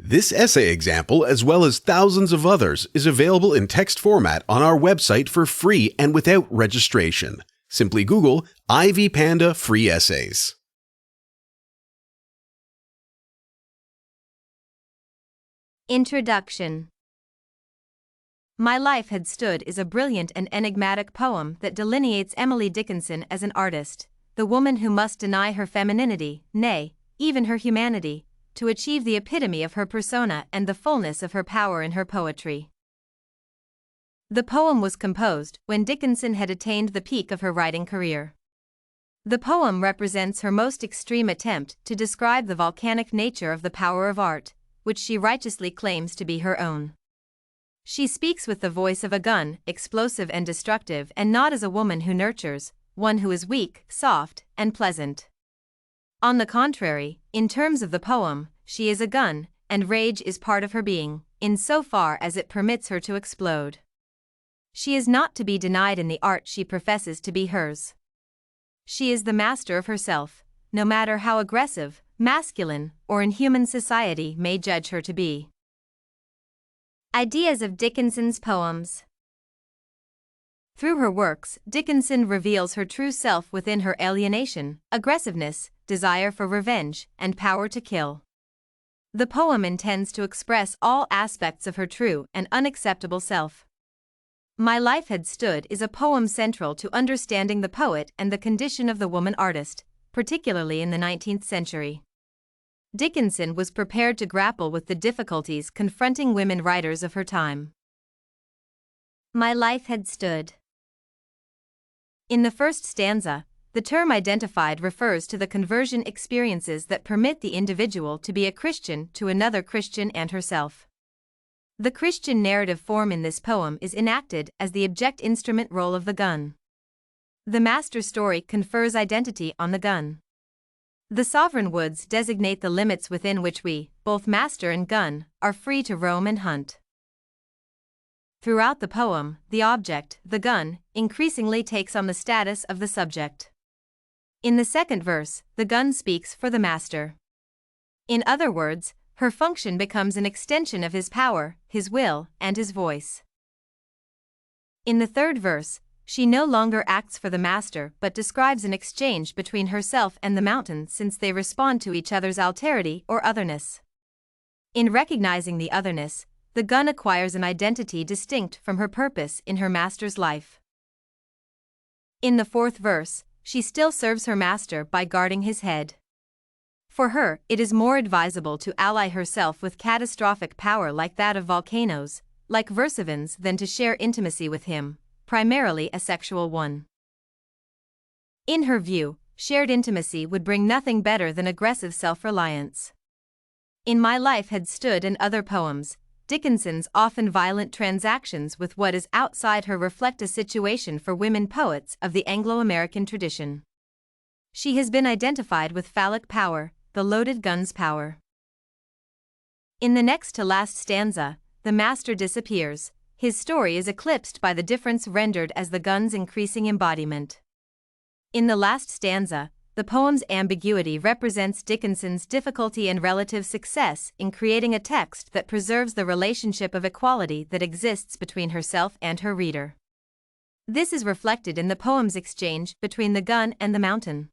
This essay example, as well as thousands of others, is available in text format on our website for free and without registration. Simply Google Ivy Panda Free Essays. Introduction. My Life Had Stood is a brilliant and enigmatic poem that delineates Emily Dickinson as an artist, the woman who must deny her femininity, nay, even her humanity, to achieve the epitome of her persona and the fullness of her power in her poetry. The poem was composed when Dickinson had attained the peak of her writing career. The poem represents her most extreme attempt to describe the volcanic nature of the power of art, which she righteously claims to be her own. She speaks with the voice of a gun, explosive and destructive, and not as a woman who nurtures, one who is weak, soft, and pleasant. On the contrary, in terms of the poem, she is a gun, and rage is part of her being, in so far as it permits her to explode. She is not to be denied in the art she professes to be hers. She is the master of herself, no matter how aggressive, masculine, or inhuman society may judge her to be. Ideas of Dickinson's poems. Through her works, Dickinson reveals her true self within her alienation, aggressiveness, desire for revenge, and power to kill. The poem intends to express all aspects of her true and unacceptable self. My Life Had Stood is a poem central to understanding the poet and the condition of the woman artist, particularly in the 19th century. Dickinson was prepared to grapple with the difficulties confronting women writers of her time. My Life Had Stood. In the first stanza, the term identified refers to the conversion experiences that permit the individual to be a Christian to another Christian and herself. The Christian narrative form in this poem is enacted as the object instrument role of the gun. The master story confers identity on the gun. The sovereign woods designate the limits within which we, both master and gun, are free to roam and hunt. Throughout the poem, the object, the gun, increasingly takes on the status of the subject. In the second verse, the gun speaks for the master. In other words, her function becomes an extension of his power, his will, and his voice. In the third verse, she no longer acts for the master but describes an exchange between herself and the mountain since they respond to each other's alterity or otherness. In recognizing the otherness, the gun acquires an identity distinct from her purpose in her master's life. In the fourth verse, she still serves her master by guarding his head. For her, it is more advisable to ally herself with catastrophic power like that of volcanoes, like Versivan's, than to share intimacy with him, primarily a sexual one. In her view, shared intimacy would bring nothing better than aggressive self-reliance. In My Life Had Stood and other poems, Dickinson's often violent transactions with what is outside her reflect a situation for women poets of the Anglo-American tradition. She has been identified with phallic power, the loaded gun's power. In the next to last stanza, the master disappears. His story is eclipsed by the difference rendered as the gun's increasing embodiment. In the last stanza, the poem's ambiguity represents Dickinson's difficulty and relative success in creating a text that preserves the relationship of equality that exists between herself and her reader. This is reflected in the poem's exchange between the gun and the mountain.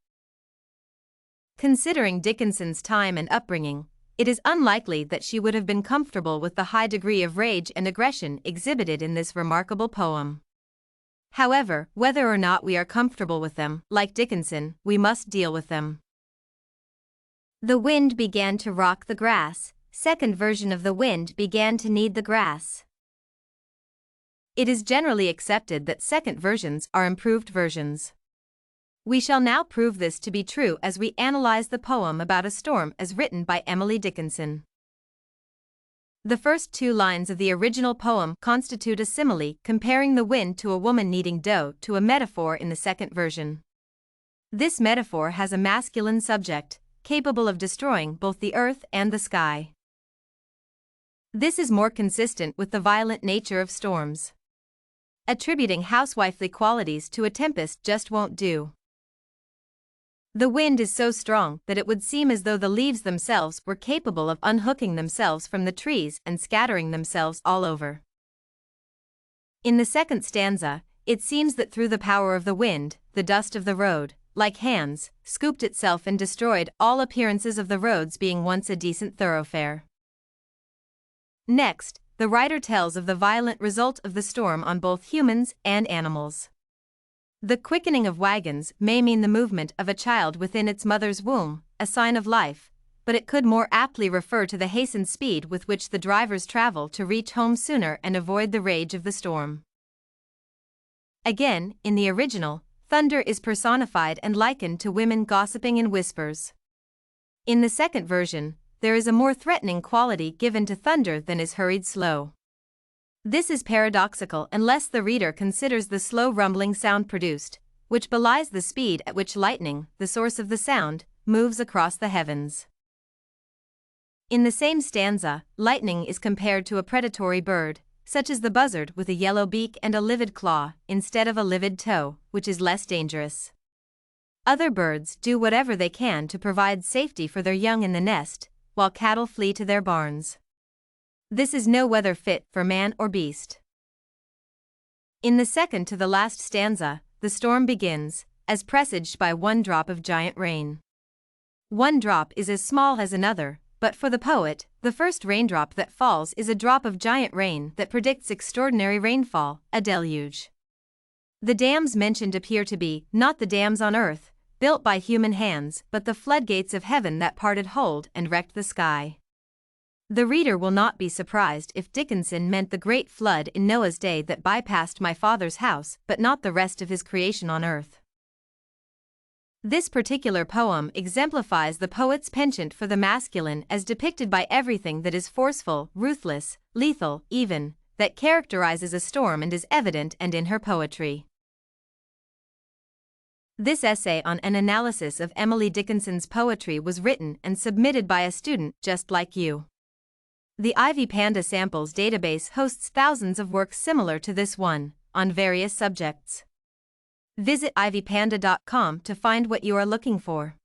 Considering Dickinson's time and upbringing, it is unlikely that she would have been comfortable with the high degree of rage and aggression exhibited in this remarkable poem. However, whether or not we are comfortable with them, like Dickinson, we must deal with them. The wind began to rock the grass. Second version of the wind began to knead the grass. It is generally accepted that second versions are improved versions. We shall now prove this to be true as we analyze the poem About a Storm as written by Emily Dickinson. The first two lines of the original poem constitute a simile comparing the wind to a woman kneading dough to a metaphor in the second version. This metaphor has a masculine subject, capable of destroying both the earth and the sky. This is more consistent with the violent nature of storms. Attributing housewifely qualities to a tempest just won't do. The wind is so strong that it would seem as though the leaves themselves were capable of unhooking themselves from the trees and scattering themselves all over. In the second stanza, it seems that through the power of the wind, the dust of the road, like hands, scooped itself and destroyed all appearances of the roads being once a decent thoroughfare. Next, the writer tells of the violent result of the storm on both humans and animals. The quickening of wagons may mean the movement of a child within its mother's womb, a sign of life, but it could more aptly refer to the hastened speed with which the drivers travel to reach home sooner and avoid the rage of the storm. Again, in the original, thunder is personified and likened to women gossiping in whispers. In the second version, there is a more threatening quality given to thunder than is hurried slow. This is paradoxical unless the reader considers the slow rumbling sound produced, which belies the speed at which lightning, the source of the sound, moves across the heavens. In the same stanza, lightning is compared to a predatory bird, such as the buzzard with a yellow beak and a livid claw, instead of a livid toe, which is less dangerous. Other birds do whatever they can to provide safety for their young in the nest, while cattle flee to their barns. This is no weather fit for man or beast. In the second to the last stanza, the storm begins, as presaged by one drop of giant rain. One drop is as small as another, but for the poet, the first raindrop that falls is a drop of giant rain that predicts extraordinary rainfall, a deluge. The dams mentioned appear to be not the dams on earth, built by human hands, but the floodgates of heaven that parted hold and wrecked the sky. The reader will not be surprised if Dickinson meant the great flood in Noah's day that bypassed my father's house, but not the rest of his creation on earth. This particular poem exemplifies the poet's penchant for the masculine as depicted by everything that is forceful, ruthless, lethal, even, that characterizes a storm and is evident and in her poetry. This essay on an analysis of Emily Dickinson's poetry was written and submitted by a student just like you. The Ivy Panda Samples database hosts thousands of works similar to this one, on various subjects. Visit ivypanda.com to find what you are looking for.